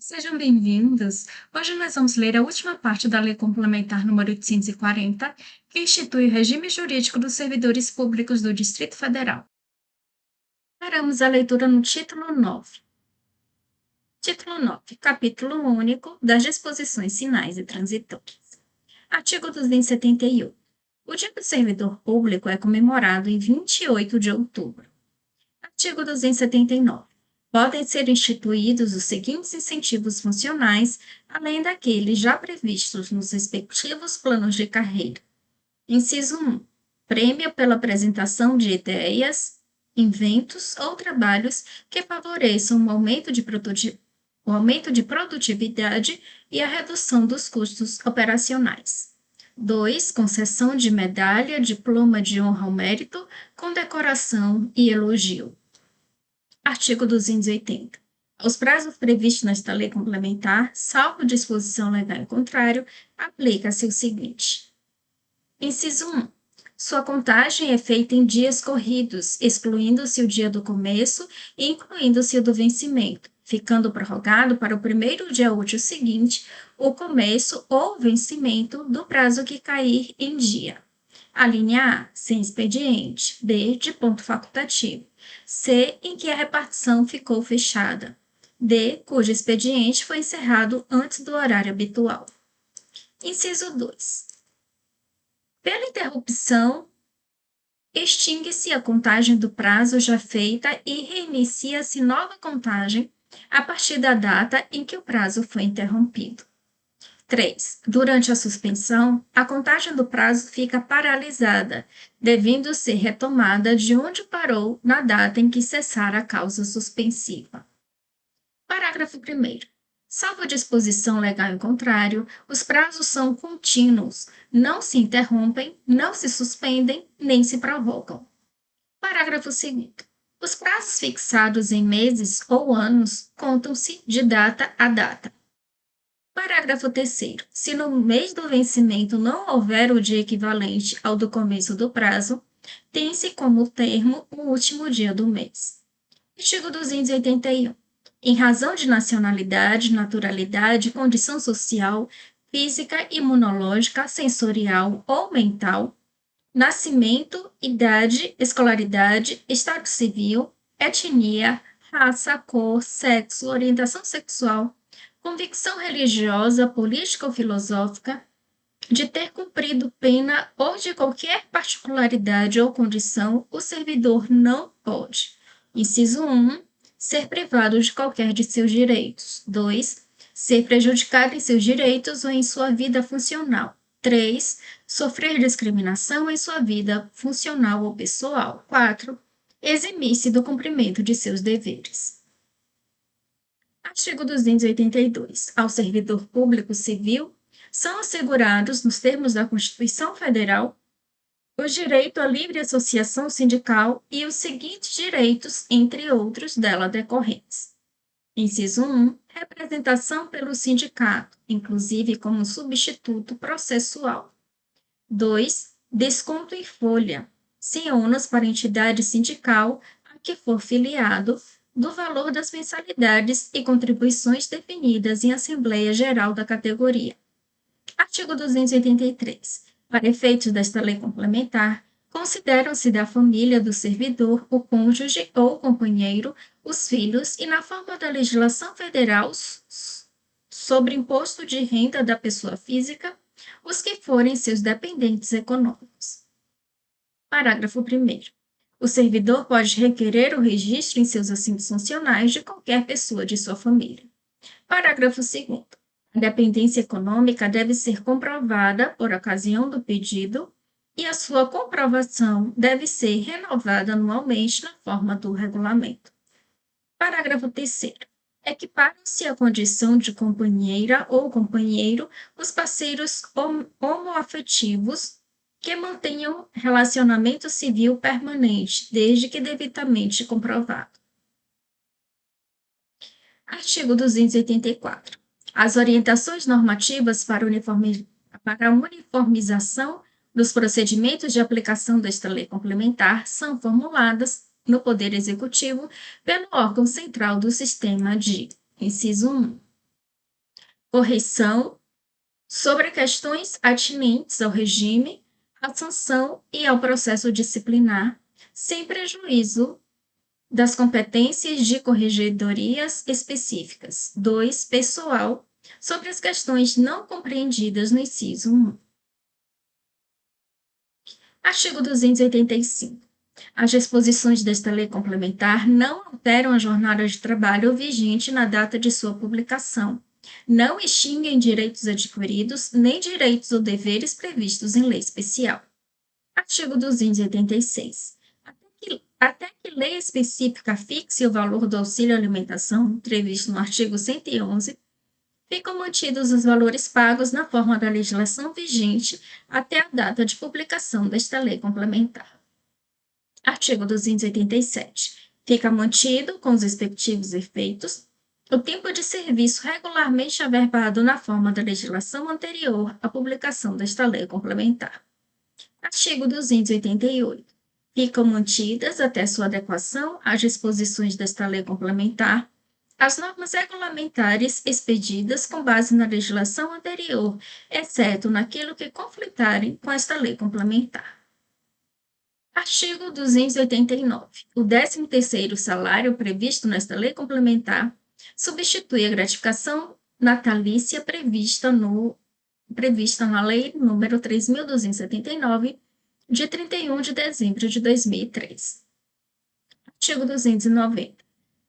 Sejam bem-vindos. Hoje nós vamos ler a última parte da Lei Complementar número 840, que institui o regime jurídico dos servidores públicos do Distrito Federal. Paramos a leitura no título 9. Título 9. Capítulo único das disposições finais e transitórias. Artigo 271. O Dia do Servidor Público é comemorado em 28 de outubro. Artigo 279. Podem ser instituídos os seguintes incentivos funcionais, além daqueles já previstos nos respectivos planos de carreira. Inciso 1. Prêmio pela apresentação de ideias, inventos ou trabalhos que favoreçam o aumento de produtividade e a redução dos custos operacionais. 2. Concessão de medalha, diploma de honra ao mérito, condecoração e elogio. Artigo 280. Aos prazos previstos nesta lei complementar, salvo disposição legal em contrário, aplica-se o seguinte. Inciso 1. Sua contagem é feita em dias corridos, excluindo-se o dia do começo e incluindo-se o do vencimento, ficando prorrogado para o primeiro dia útil seguinte o começo ou vencimento do prazo que cair em dia. A linha A, sem expediente. B, de ponto facultativo. C, em que a repartição ficou fechada. D, cujo expediente foi encerrado antes do horário habitual. Inciso 2. Pela interrupção, extingue-se a contagem do prazo já feita e reinicia-se nova contagem a partir da data em que o prazo foi interrompido. 3. Durante a suspensão, a contagem do prazo fica paralisada, devendo ser retomada de onde parou na data em que cessar a causa suspensiva. Parágrafo 1º. Salvo disposição legal em contrário, os prazos são contínuos, não se interrompem, não se suspendem, nem se prorrogam. Parágrafo 2º. Os prazos fixados em meses ou anos contam-se de data a data. Parágrafo 3º. Se no mês do vencimento não houver o dia equivalente ao do começo do prazo, tem-se como termo o último dia do mês. Artigo 281. Em razão de nacionalidade, naturalidade, condição social, física, imunológica, sensorial ou mental, nascimento, idade, escolaridade, estado civil, etnia, raça, cor, sexo, orientação sexual, convicção religiosa, política ou filosófica, de ter cumprido pena ou de qualquer particularidade ou condição, o servidor não pode. Inciso 1. Ser privado de qualquer de seus direitos. 2. Ser prejudicado em seus direitos ou em sua vida funcional. 3. Sofrer discriminação em sua vida funcional ou pessoal. 4. Eximir-se do cumprimento de seus deveres. Artigo 282. Ao servidor público civil são assegurados, nos termos da Constituição Federal, o direito à livre associação sindical e os seguintes direitos, entre outros, dela decorrentes. Inciso 1. Representação pelo sindicato, inclusive como substituto processual. 2. Desconto em folha, sem ônus para a entidade sindical a que for filiado, do valor das mensalidades e contribuições definidas em Assembleia Geral da categoria. Artigo 283. Para efeitos desta lei complementar, consideram-se da família do servidor o cônjuge ou companheiro, os filhos e, na forma da legislação federal sobre imposto de renda da pessoa física, os que forem seus dependentes econômicos. Parágrafo 1º. O servidor pode requerer o registro em seus assentos funcionais de qualquer pessoa de sua família. Parágrafo 2º. A dependência econômica deve ser comprovada por ocasião do pedido e a sua comprovação deve ser renovada anualmente na forma do regulamento. Parágrafo 3º. Equiparam-se à condição de companheira ou companheiro os parceiros homoafetivos que mantenham relacionamento civil permanente, desde que devidamente comprovado. Artigo 284. As orientações normativas para a uniformização dos procedimentos de aplicação desta lei complementar são formuladas no Poder Executivo pelo órgão central do sistema de inciso 1. correção sobre questões atinentes ao regime, à sanção e ao processo disciplinar, sem prejuízo das competências de corregedorias específicas. 2. Pessoal, sobre as questões não compreendidas no inciso 1. Artigo 285. As disposições desta lei complementar não alteram a jornada de trabalho vigente na data de sua publicação, não extinguem direitos adquiridos nem direitos ou deveres previstos em lei especial. Artigo 286. Até que lei específica fixe o valor do auxílio alimentação, previsto no artigo 111, ficam mantidos os valores pagos na forma da legislação vigente até a data de publicação desta lei complementar. Artigo 287. Fica mantido, com os respectivos efeitos, o tempo de serviço regularmente averbado na forma da legislação anterior à publicação desta lei complementar. Artigo 288. Ficam mantidas, até sua adequação às disposições desta lei complementar, as normas regulamentares expedidas com base na legislação anterior, exceto naquilo que conflitarem com esta lei complementar. Artigo 289. O 13º salário previsto nesta lei complementar substitui a gratificação natalícia prevista na Lei nº 3.279, de 31 de dezembro de 2003. Artigo 290.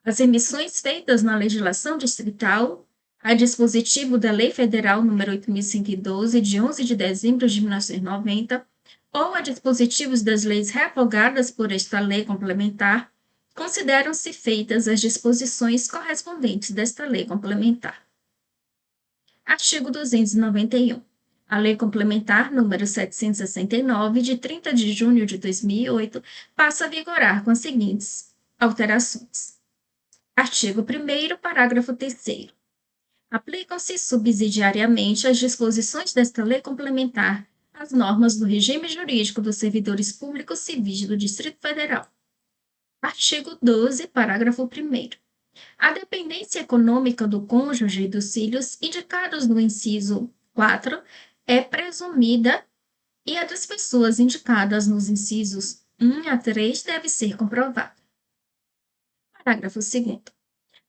As emissões feitas na legislação distrital, a dispositivo da Lei Federal nº 8.112, de 11 de dezembro de 1990, ou a dispositivos das leis revogadas por esta lei complementar, consideram-se feitas as disposições correspondentes desta lei complementar. Artigo 291. A Lei Complementar nº 769, de 30 de junho de 2008, passa a vigorar com as seguintes alterações. Artigo 1º, parágrafo 3º. Aplicam-se subsidiariamente as disposições desta lei complementar às normas do regime jurídico dos servidores públicos civis do Distrito Federal. Artigo 12, parágrafo 1º. A dependência econômica do cônjuge e dos filhos indicados no inciso 4 é presumida e a das pessoas indicadas nos incisos 1 a 3 deve ser comprovada. Parágrafo 2º.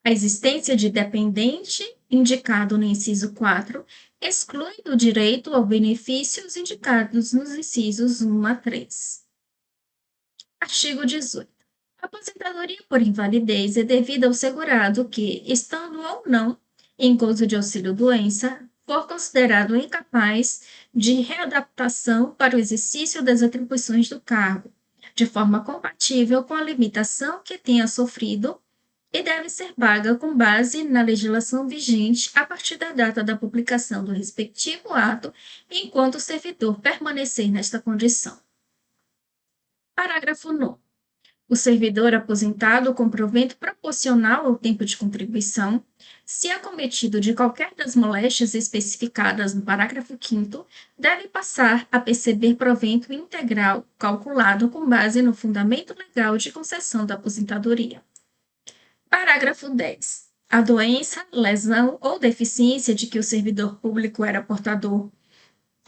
A existência de dependente indicado no inciso 4 exclui do direito ao benefício os indicados nos incisos 1 a 3. Artigo 18. A aposentadoria por invalidez é devida ao segurado que, estando ou não em gozo de auxílio-doença, for considerado incapaz de readaptação para o exercício das atribuições do cargo, de forma compatível com a limitação que tenha sofrido e deve ser paga com base na legislação vigente a partir da data da publicação do respectivo ato, enquanto o servidor permanecer nesta condição. Parágrafo 9º. O servidor aposentado com provento proporcional ao tempo de contribuição, se acometido de qualquer das moléstias especificadas no parágrafo 5º, deve passar a perceber provento integral calculado com base no fundamento legal de concessão da aposentadoria. Parágrafo 10. A doença, lesão ou deficiência de que o servidor público era portador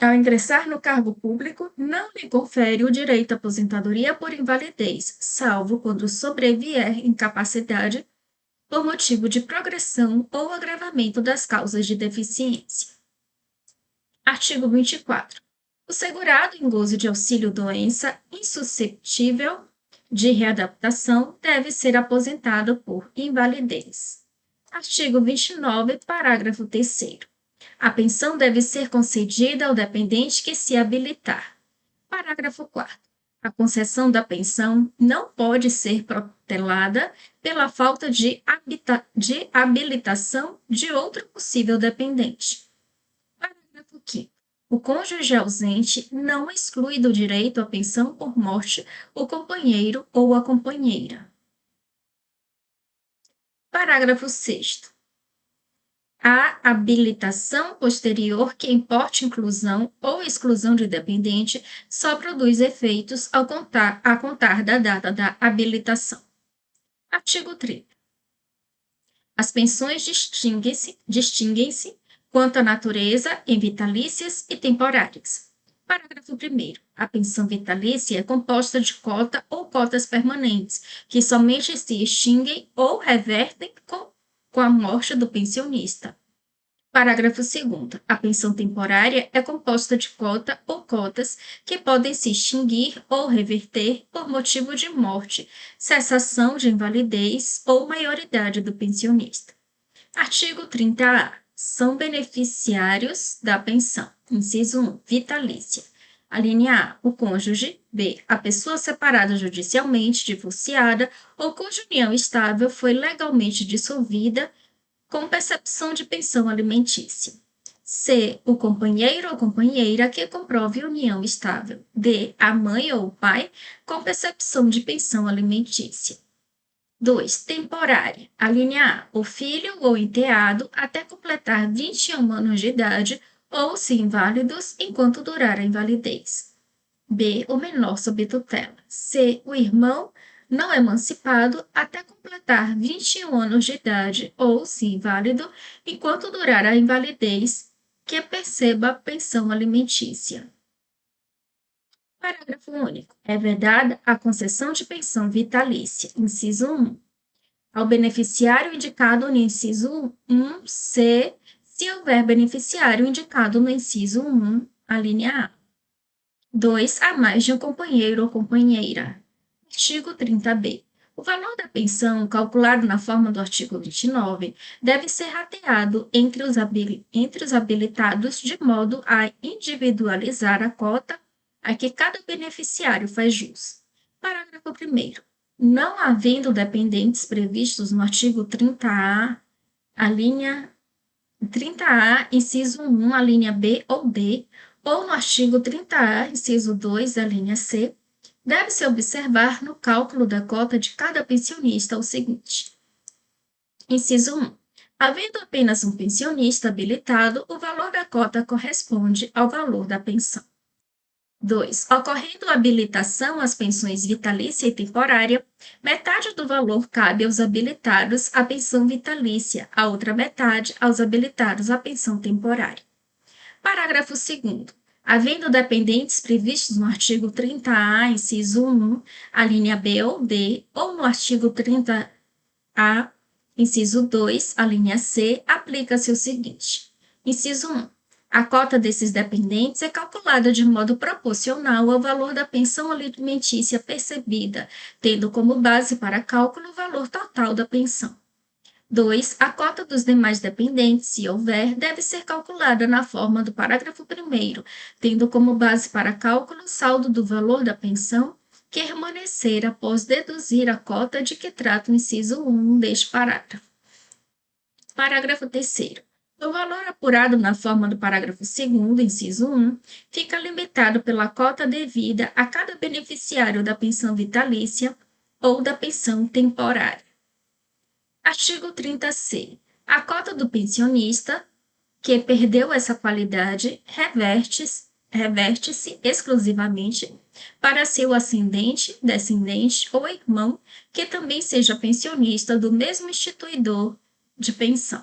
ao ingressar no cargo público, não lhe confere o direito à aposentadoria por invalidez, salvo quando sobrevier incapacidade por motivo de progressão ou agravamento das causas de deficiência. Artigo 24. O segurado em gozo de auxílio-doença insuscetível de readaptação deve ser aposentado por invalidez. Artigo 29, parágrafo 3º. A pensão deve ser concedida ao dependente que se habilitar. Parágrafo 4º. A concessão da pensão não pode ser protelada pela falta de habilitação de outro possível dependente. Parágrafo 5º. O cônjuge ausente não exclui do direito à pensão por morte o companheiro ou a companheira. Parágrafo 6º. A habilitação posterior que importe inclusão ou exclusão de dependente só produz efeitos a contar da data da habilitação. Artigo 30. As pensões distinguem-se quanto à natureza, em vitalícias e temporárias. Parágrafo 1º. A pensão vitalícia é composta de cota ou cotas permanentes, que somente se extinguem ou revertem com a morte do pensionista. Parágrafo 2º. A pensão temporária é composta de cota ou cotas que podem se extinguir ou reverter por motivo de morte, cessação de invalidez ou maioridade do pensionista. Artigo 30-A. São beneficiários da pensão. Inciso 1. Vitalícia. A linha A, o cônjuge. B, a pessoa separada judicialmente, divorciada ou cuja união estável foi legalmente dissolvida com percepção de pensão alimentícia. C, o companheiro ou companheira que comprove união estável. D, a mãe ou o pai com percepção de pensão alimentícia. 2. Temporária. A linha A, o filho ou enteado até completar 21 anos de idade ou, se inválidos, enquanto durar a invalidez. B, o menor sob tutela. C, o irmão não emancipado até completar 21 anos de idade ou, se inválido, enquanto durar a invalidez, que perceba a pensão alimentícia. Parágrafo único. É vedada a concessão de pensão vitalícia. Inciso 1. Ao beneficiário indicado no inciso 1C, se houver beneficiário indicado no inciso 1, a linha A. 2. A mais de um companheiro ou companheira. Artigo 30b. O valor da pensão, calculado na forma do artigo 29, deve ser rateado entre os habilitados de modo a individualizar a cota a que cada beneficiário faz jus. Parágrafo 1º. Não havendo dependentes previstos no artigo 30A, a linha 30A, inciso 1, a linha B ou D, ou no artigo 30A, inciso 2, a linha C, deve-se observar no cálculo da cota de cada pensionista o seguinte. Inciso 1. Havendo apenas um pensionista habilitado, o valor da cota corresponde ao valor da pensão. 2. Ocorrendo habilitação às pensões vitalícia e temporária, metade do valor cabe aos habilitados à pensão vitalícia, a outra metade aos habilitados à pensão temporária. Parágrafo 2º. Havendo dependentes previstos no artigo 30A, inciso 1, a linha B ou D, ou no artigo 30A, inciso 2, a linha C, aplica-se o seguinte. Inciso 1. A cota desses dependentes é calculada de modo proporcional ao valor da pensão alimentícia percebida, tendo como base para cálculo o valor total da pensão. 2. A cota dos demais dependentes, se houver, deve ser calculada na forma do parágrafo 1º, tendo como base para cálculo o saldo do valor da pensão que permanecer após deduzir a cota de que trata o inciso 1 deste parágrafo. Parágrafo 3º. O valor apurado na forma do parágrafo 2º, inciso 1, fica limitado pela cota devida a cada beneficiário da pensão vitalícia ou da pensão temporária. Artigo 30-C. A cota do pensionista que perdeu essa qualidade reverte-se exclusivamente para seu ascendente, descendente ou irmão que também seja pensionista do mesmo instituidor de pensão.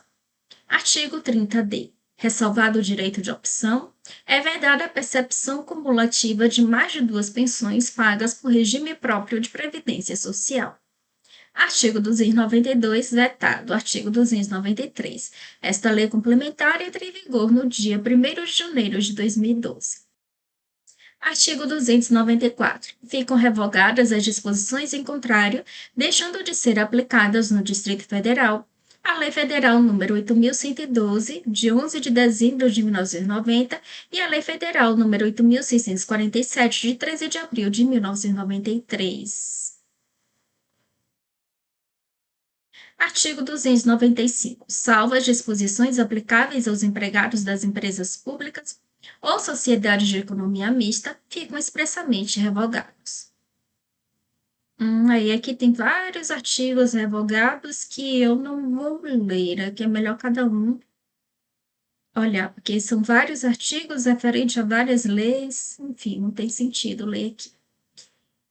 Artigo 30-D. Ressalvado o direito de opção, é vedada a percepção cumulativa de mais de duas pensões pagas por regime próprio de previdência social. Artigo 292, vetado. Artigo 293. Esta lei complementar entra em vigor no dia 1º de janeiro de 2012. Artigo 294. Ficam revogadas as disposições em contrário, deixando de ser aplicadas no Distrito Federal a Lei Federal nº 8.112, de 11 de dezembro de 1990, e a Lei Federal nº 8.647, de 13 de abril de 1993. Artigo 295. Salvo as disposições aplicáveis aos empregados das empresas públicas ou sociedades de economia mista, ficam expressamente revogados. Aí aqui tem vários artigos revogados que eu não vou ler, aqui é melhor cada um olhar, porque são vários artigos referentes a várias leis, enfim, não tem sentido ler aqui.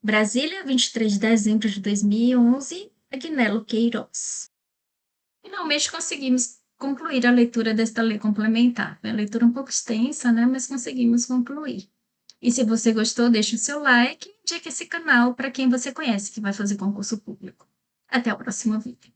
Brasília, 23 de dezembro de 2011, Agnello Queiroz. Finalmente conseguimos concluir a leitura desta lei complementar. É uma leitura um pouco extensa, né? Mas conseguimos concluir. E se você gostou, deixe o seu like e indique esse canal para quem você conhece que vai fazer concurso público. Até o próximo vídeo.